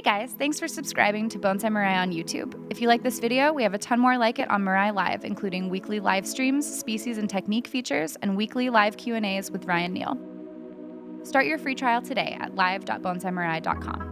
guys, thanks for subscribing to Bonsai Mirai on YouTube. If you like this video, we have a ton more like it on Mirai Live, including weekly live streams, species and technique features, and weekly live Q&As with Ryan Neal. Start your free trial today at live.bonsaimirai.com.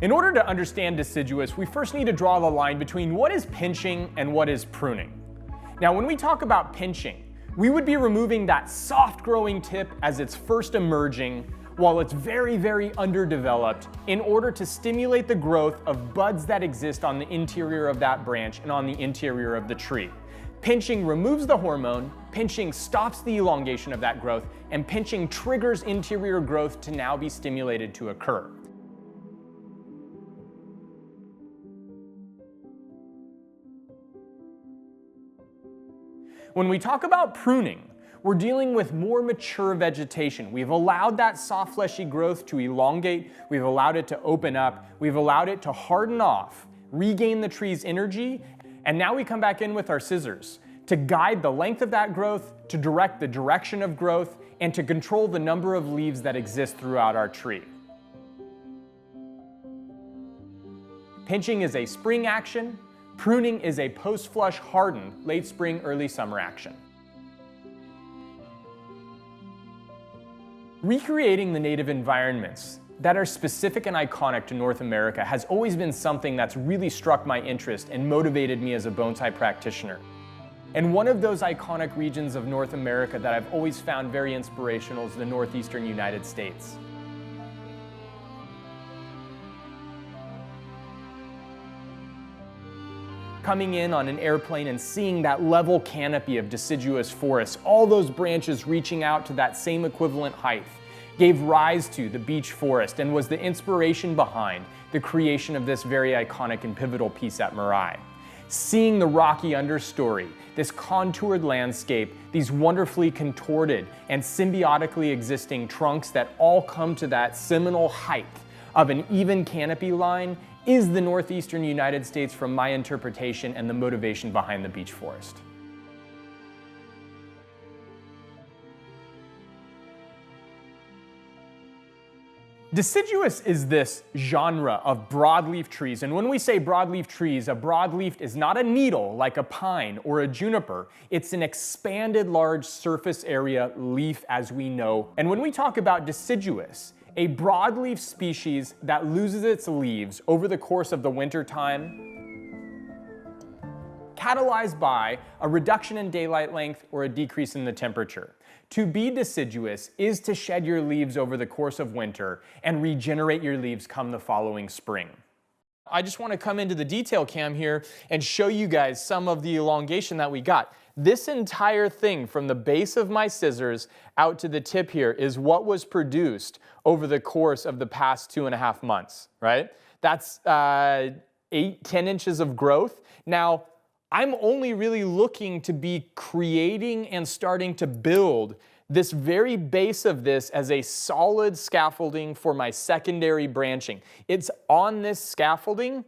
In order to understand deciduous, we first need to draw the line between what is pinching and what is pruning. Now, when we talk about pinching, we would be removing that soft growing tip as it's first emerging while it's very, very underdeveloped in order to stimulate the growth of buds that exist on the interior of that branch and on the interior of the tree. Pinching removes the hormone, pinching stops the elongation of that growth, and pinching triggers interior growth to now be stimulated to occur. When we talk about pruning, we're dealing with more mature vegetation. We've allowed that soft fleshy growth to elongate, we've allowed it to open up, we've allowed it to harden off, regain the tree's energy, and now we come back in with our scissors to guide the length of that growth, to direct the direction of growth, and to control the number of leaves that exist throughout our tree. Pinching is a spring action. Pruning is a post-flush hardened, late spring, early summer action. Recreating the native environments that are specific and iconic to North America has always been something that's really struck my interest and motivated me as a bonsai practitioner. And one of those iconic regions of North America that I've always found very inspirational is the Northeastern United States. Coming in on an airplane and seeing that level canopy of deciduous forests, all those branches reaching out to that same equivalent height, gave rise to the beech forest and was the inspiration behind the creation of this very iconic and pivotal piece at Mirai. Seeing the rocky understory, this contoured landscape, these wonderfully contorted and symbiotically existing trunks that all come to that seminal height of an even canopy line is the Northeastern United States from my interpretation and the motivation behind the beech forest. Deciduous is this genre of broadleaf trees, and when we say broadleaf trees, a broadleaf is not a needle like a pine or a juniper, it's an expanded large surface area leaf as we know. And when we talk about deciduous, a broadleaf species that loses its leaves over the course of the winter time, catalyzed by a reduction in daylight length or a decrease in the temperature. To be deciduous is to shed your leaves over the course of winter and regenerate your leaves come the following spring. I just want to come into the detail cam here and show you guys some of the elongation that we got. This entire thing from the base of my scissors out to the tip here is what was produced over the course of the past 2.5 months, right? That's 8-10 inches of growth. Now, I'm only really looking to be creating and starting to build this very base of this as a solid scaffolding for my secondary branching. It's on this scaffolding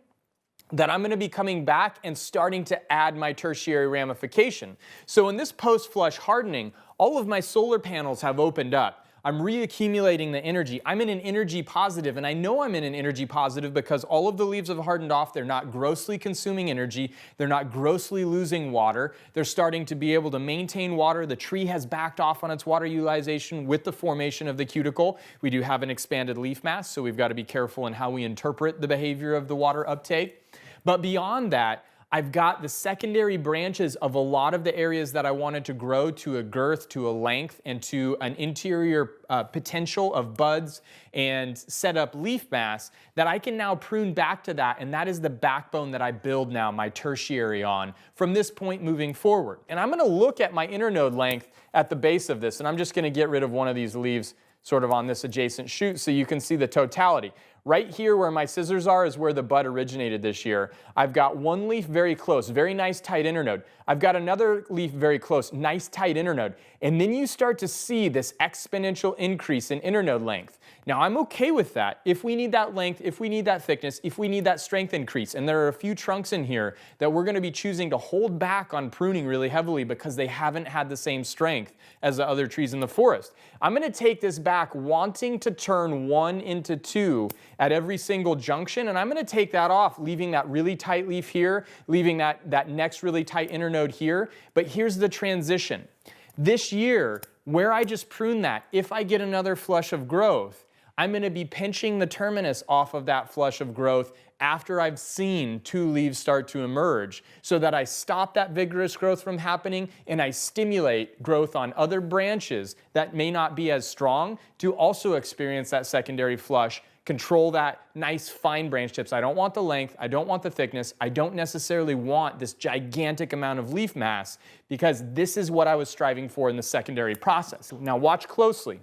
that I'm going to be coming back and starting to add my tertiary ramification. So in this post-flush hardening, all of my solar panels have opened up. I'm reaccumulating the energy. I'm in an energy positive, and I know I'm in an energy positive because all of the leaves have hardened off. They're not grossly consuming energy. They're not grossly losing water. They're starting to be able to maintain water. The tree has backed off on its water utilization with the formation of the cuticle. We do have an expanded leaf mass, so we've got to be careful in how we interpret the behavior of the water uptake. But beyond that, I've got the secondary branches of a lot of the areas that I wanted to grow to a girth, to a length, and to an interior potential of buds and set up leaf mass that I can now prune back to that, and that is the backbone that I build now my tertiary on from this point moving forward. And I'm going to look at my internode length at the base of this, and I'm just going to get rid of one of these leaves sort of on this adjacent shoot so you can see the totality. Right here where my scissors are is where the bud originated this year. I've got one leaf very close, very nice tight internode. I've got another leaf very close, nice tight internode. And then you start to see this exponential increase in internode length. Now I'm okay with that if we need that length, if we need that thickness, if we need that strength increase. And there are a few trunks in here that we're going to be choosing to hold back on pruning really heavily because they haven't had the same strength as the other trees in the forest. I'm going to take this back wanting to turn 1 into 2 at every single junction, and I'm going to take that off, leaving that really tight leaf here, leaving that next really tight internode here. But here's the transition. This year, where I just pruned that, if I get another flush of growth, I'm going to be pinching the terminus off of that flush of growth after I've seen 2 leaves start to emerge, so that I stop that vigorous growth from happening and I stimulate growth on other branches that may not be as strong to also experience that secondary flush, control that nice fine branch tips. I don't want the length, I don't want the thickness, I don't necessarily want this gigantic amount of leaf mass, because this is what I was striving for in the secondary process. Now watch closely.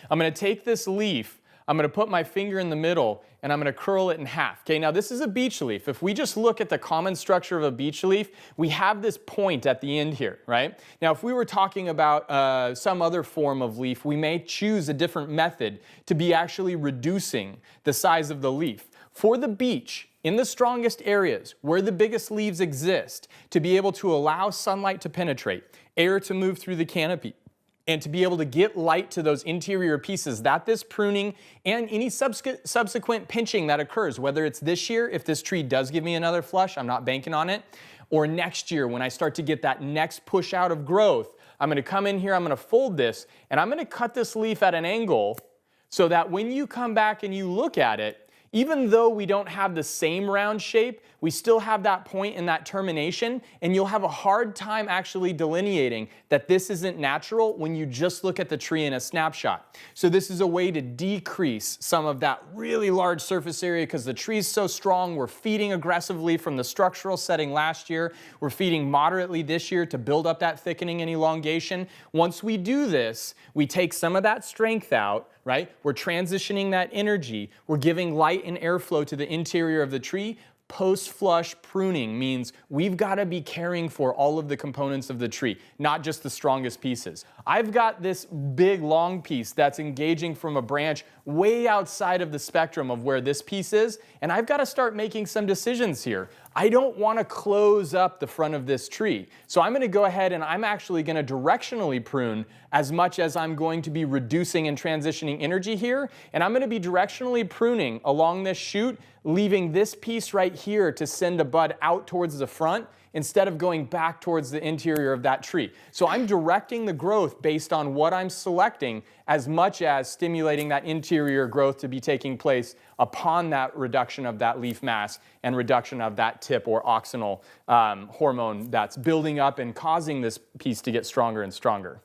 I'm going to take this leaf, I'm going to put my finger in the middle, and I'm going to curl it in half. Okay, now this is a beech leaf. If we just look at the common structure of a beech leaf, we have this point at the end here, right? Now if we were talking about some other form of leaf, we may choose a different method to be actually reducing the size of the leaf. For the beech, in the strongest areas where the biggest leaves exist, to be able to allow sunlight to penetrate, air to move through the canopy, and to be able to get light to those interior pieces that this pruning and any subsequent pinching that occurs, whether it's this year, if this tree does give me another flush, I'm not banking on it, or next year when I start to get that next push out of growth, I'm going to come in here, I'm going to fold this, and I'm going to cut this leaf at an angle so that when you come back and you look at it, even though we don't have the same round shape, we still have that point and that termination, and you'll have a hard time actually delineating that this isn't natural when you just look at the tree in a snapshot. So this is a way to decrease some of that really large surface area because the tree's so strong. We're feeding aggressively from the structural setting last year. We're feeding moderately this year to build up that thickening and elongation. Once we do this, we take some of that strength out, right? We're transitioning that energy. We're giving light and airflow to the interior of the tree. Post-flush pruning means we've got to be caring for all of the components of the tree, not just the strongest pieces. I've got this big long piece that's engaging from a branch way outside of the spectrum of where this piece is, and I've got to start making some decisions here. I don't want to close up the front of this tree. So I'm going to go ahead and I'm actually going to directionally prune as much as I'm going to be reducing and transitioning energy here. And I'm going to be directionally pruning along this shoot, leaving this piece right here to send a bud out towards the front instead of going back towards the interior of that tree. So I'm directing the growth based on what I'm selecting as much as stimulating that interior growth to be taking place upon that reduction of that leaf mass and reduction of that tip or auxinal hormone that's building up and causing this piece to get stronger and stronger.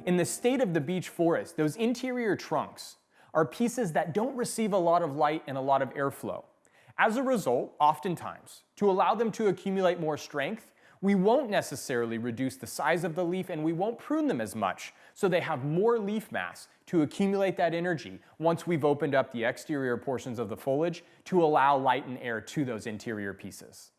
In the state of the beech forest, those interior trunks are pieces that don't receive a lot of light and a lot of airflow. As a result, oftentimes, to allow them to accumulate more strength, we won't necessarily reduce the size of the leaf and we won't prune them as much, so they have more leaf mass to accumulate that energy once we've opened up the exterior portions of the foliage to allow light and air to those interior pieces.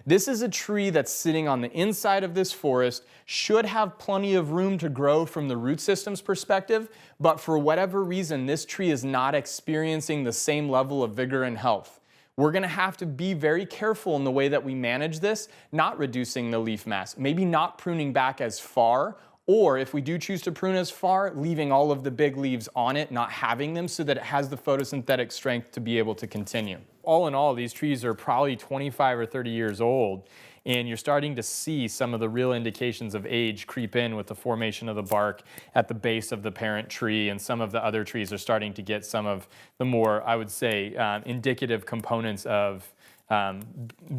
This is a tree that's sitting on the inside of this forest, should have plenty of room to grow from the root system's perspective, but for whatever reason, this tree is not experiencing the same level of vigor and health. We're going to have to be very careful in the way that we manage this, not reducing the leaf mass, maybe not pruning back as far, or if we do choose to prune as far, leaving all of the big leaves on it, not having them so that it has the photosynthetic strength to be able to continue. All in all, these trees are probably 25 or 30 years old, and you're starting to see some of the real indications of age creep in with the formation of the bark at the base of the parent tree, and some of the other trees are starting to get some of the more, I would say, indicative components of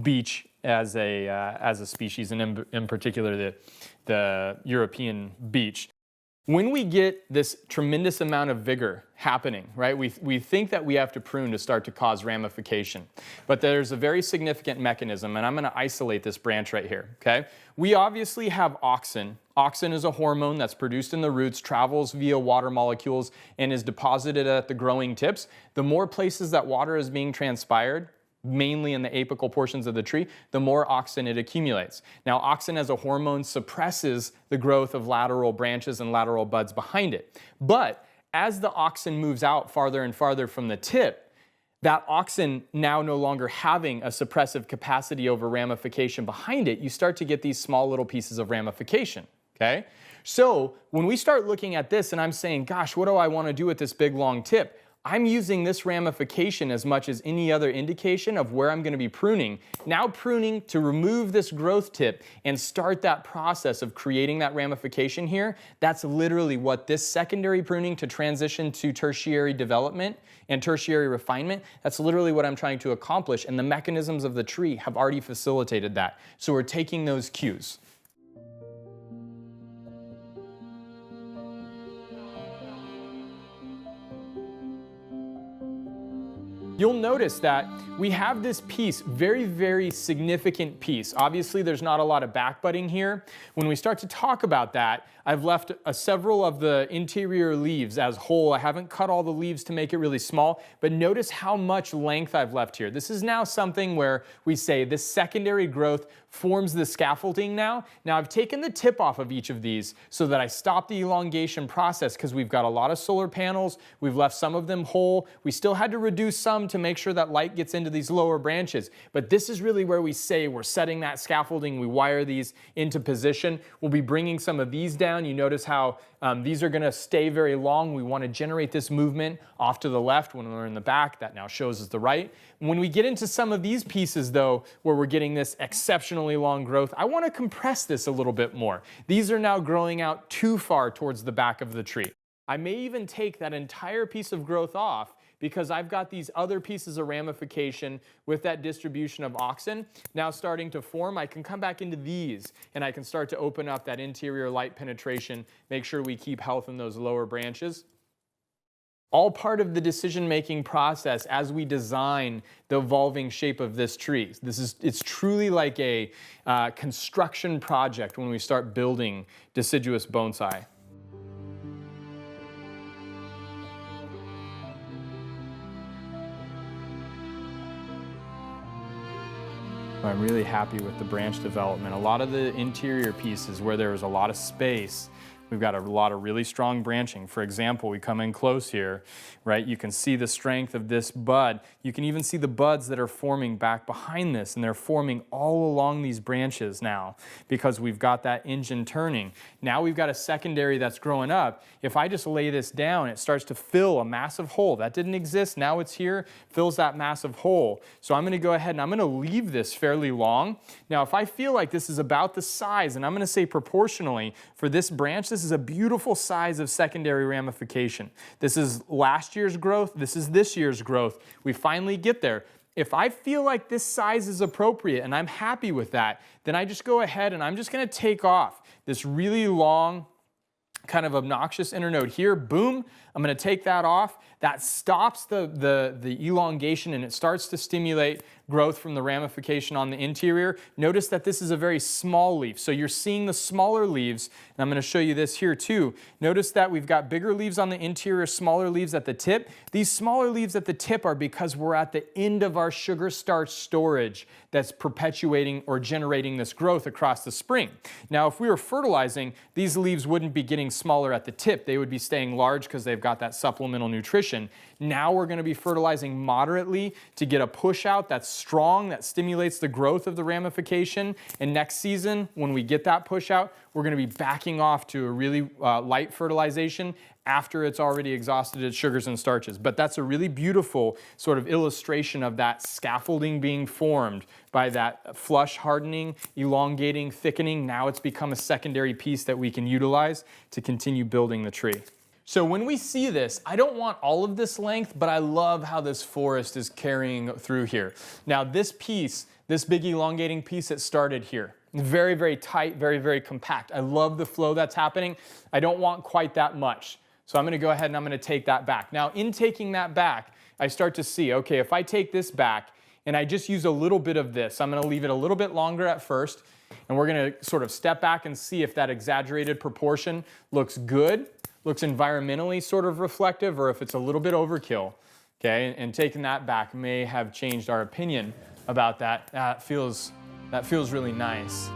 beech as a species, and in particular the European beech. When we get this tremendous amount of vigor happening, right, we think that we have to prune to start to cause ramification. But there's a very significant mechanism, and I'm going to isolate this branch right here, okay? We obviously have auxin. Auxin is a hormone that's produced in the roots, travels via water molecules, and is deposited at the growing tips. The more places that water is being transpired, mainly in the apical portions of the tree, the more auxin it accumulates. Now, auxin as a hormone suppresses the growth of lateral branches and lateral buds behind it. But as the auxin moves out farther and farther from the tip, that auxin now no longer having a suppressive capacity over ramification behind it, you start to get these small little pieces of ramification, okay? So when we start looking at this and I'm saying, gosh, what do I want to do with this big long tip? I'm using this ramification as much as any other indication of where I'm going to be pruning. Now pruning to remove this growth tip and start that process of creating that ramification here. That's literally what this secondary pruning to transition to tertiary development and tertiary refinement, that's literally what I'm trying to accomplish, and the mechanisms of the tree have already facilitated that. So we're taking those cues. You'll notice that we have this piece, very, very significant piece. Obviously, there's not a lot of backbudding here. When we start to talk about that, I've left several of the interior leaves as whole. I haven't cut all the leaves to make it really small, but notice how much length I've left here. This is now something where we say this secondary growth forms the scaffolding now. Now I've taken the tip off of each of these so that I stop the elongation process because we've got a lot of solar panels. We've left some of them whole. We still had to reduce some to make sure that light gets into these lower branches. But this is really where we say we're setting that scaffolding. We wire these into position. We'll be bringing some of these down. You notice how these are going to stay very long. We want to generate this movement off to the left when we're in the back. That now shows us the right. When we get into some of these pieces, though, where we're getting this exceptionally long growth, I want to compress this a little bit more. These are now growing out too far towards the back of the tree. I may even take that entire piece of growth off because I've got these other pieces of ramification with that distribution of auxin now starting to form. I can come back into these and I can start to open up that interior light penetration, make sure we keep health in those lower branches. All part of the decision-making process as we design the evolving shape of this tree. It's truly like a construction project when we start building deciduous bonsai. I'm really happy with the branch development. A lot of the interior pieces where there was a lot of space, we've got a lot of really strong branching. For example, we come in close here, right? You can see the strength of this bud. You can even see the buds that are forming back behind this, and they're forming all along these branches now because we've got that engine turning. Now we've got a secondary that's growing up. If I just lay this down, it starts to fill a massive hole. That didn't exist, now it's here, fills that massive hole. So I'm gonna go ahead and I'm gonna leave this fairly long. Now, if I feel like this is about the size, and I'm gonna say proportionally, for this branch, this is a beautiful size of secondary ramification. This is last year's growth, this is this year's growth. We finally get there. If I feel like this size is appropriate and I'm happy with that, then I just go ahead and I'm just gonna take off this really long, kind of obnoxious internode here, boom, I'm gonna take that off. That stops the elongation and it starts to stimulate growth from the ramification on the interior. Notice that this is a very small leaf. So you're seeing the smaller leaves, and I'm gonna show you this here too. Notice that we've got bigger leaves on the interior, smaller leaves at the tip. These smaller leaves at the tip are because we're at the end of our sugar starch storage that's perpetuating or generating this growth across the spring. Now, if we were fertilizing, these leaves wouldn't be getting smaller at the tip. They would be staying large because they've got that supplemental nutrition. Now we're going to be fertilizing moderately to get a push out that's strong, that stimulates the growth of the ramification. And next season, when we get that push out, we're going to be backing off to a really light fertilization after it's already exhausted its sugars and starches. But that's a really beautiful sort of illustration of that scaffolding being formed by that flush hardening, elongating, thickening. Now it's become a secondary piece that we can utilize to continue building the tree. So when we see this, I don't want all of this length, but I love how this forest is carrying through here. Now this piece, this big elongating piece that started here, Very, very tight, very, very compact. I love the flow that's happening. I don't want quite that much. So I'm gonna go ahead and I'm gonna take that back. Now, in taking that back, I start to see, okay, if I take this back and I just use a little bit of this, I'm gonna leave it a little bit longer at first, and we're gonna sort of step back and see if that exaggerated proportion looks good, looks environmentally sort of reflective, or if it's a little bit overkill, okay? And taking that back may have changed our opinion about that. That feels really nice.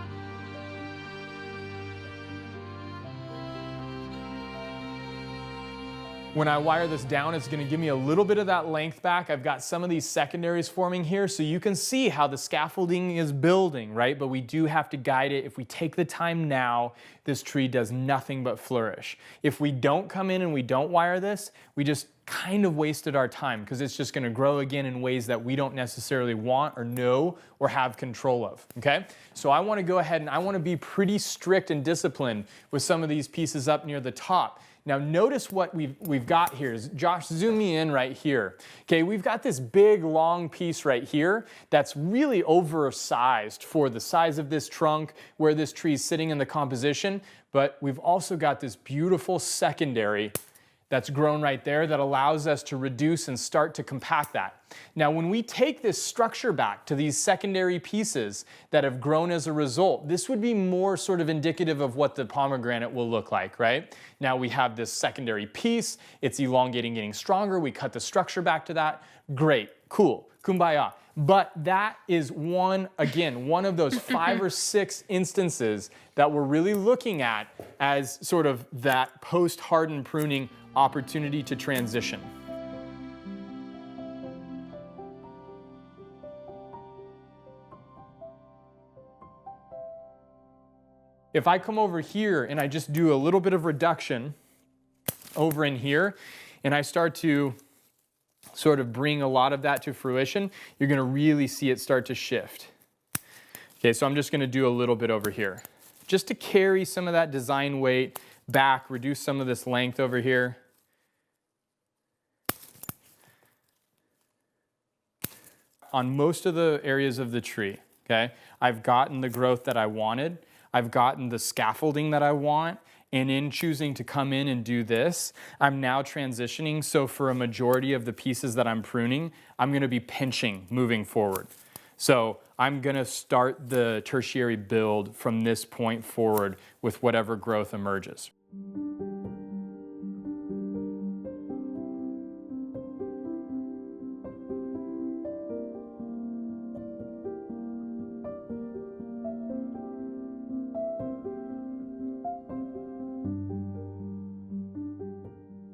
When I wire this down, it's going to give me a little bit of that length back. I've got some of these secondaries forming here, so you can see how the scaffolding is building, right? But we do have to guide it. If we take the time now, this tree does nothing but flourish. If we don't come in and we don't wire this, we just kind of wasted our time, because it's just going to grow again in ways that we don't necessarily want or know or have control of, okay? So I want to go ahead and I want to be pretty strict and disciplined with some of these pieces up near the top. Now notice what we've got here. Josh, zoom me in right here. Okay, we've got this big long piece right here that's really oversized for the size of this trunk, where this tree is sitting in the composition, but we've also got this beautiful secondary that's grown right there that allows us to reduce and start to compact that. Now, when we take this structure back to these secondary pieces that have grown as a result, this would be more sort of indicative of what the pomegranate will look like, right? Now we have this secondary piece, it's elongating, getting stronger, we cut the structure back to that. Great, cool, kumbaya. But that is one of those 5 or 6 instances that we're really looking at as sort of that post-hardened pruning opportunity to transition. If I come over here and I just do a little bit of reduction over in here, and I start to sort of bring a lot of that to fruition, you're going to really see it start to shift. Okay, so I'm just going to do a little bit over here, just to carry some of that design weight back, reduce some of this length over here. On most of the areas of the tree, okay, I've gotten the growth that I wanted. I've gotten the scaffolding that I want. And in choosing to come in and do this, I'm now transitioning. So for a majority of the pieces that I'm pruning, I'm going to be pinching moving forward. So I'm going to start the tertiary build from this point forward with whatever growth emerges.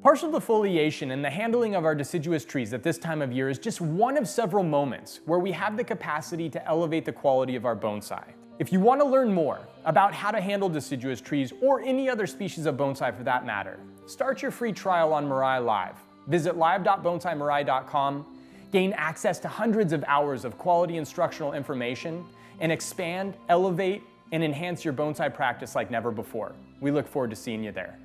Partial defoliation and the handling of our deciduous trees at this time of year is just one of several moments where we have the capacity to elevate the quality of our bonsai. If you want to learn more about how to handle deciduous trees, or any other species of bonsai for that matter, start your free trial on Mirai Live. Visit live.bonsaimirai.com, gain access to hundreds of hours of quality instructional information, and expand, elevate, and enhance your bonsai practice like never before. We look forward to seeing you there.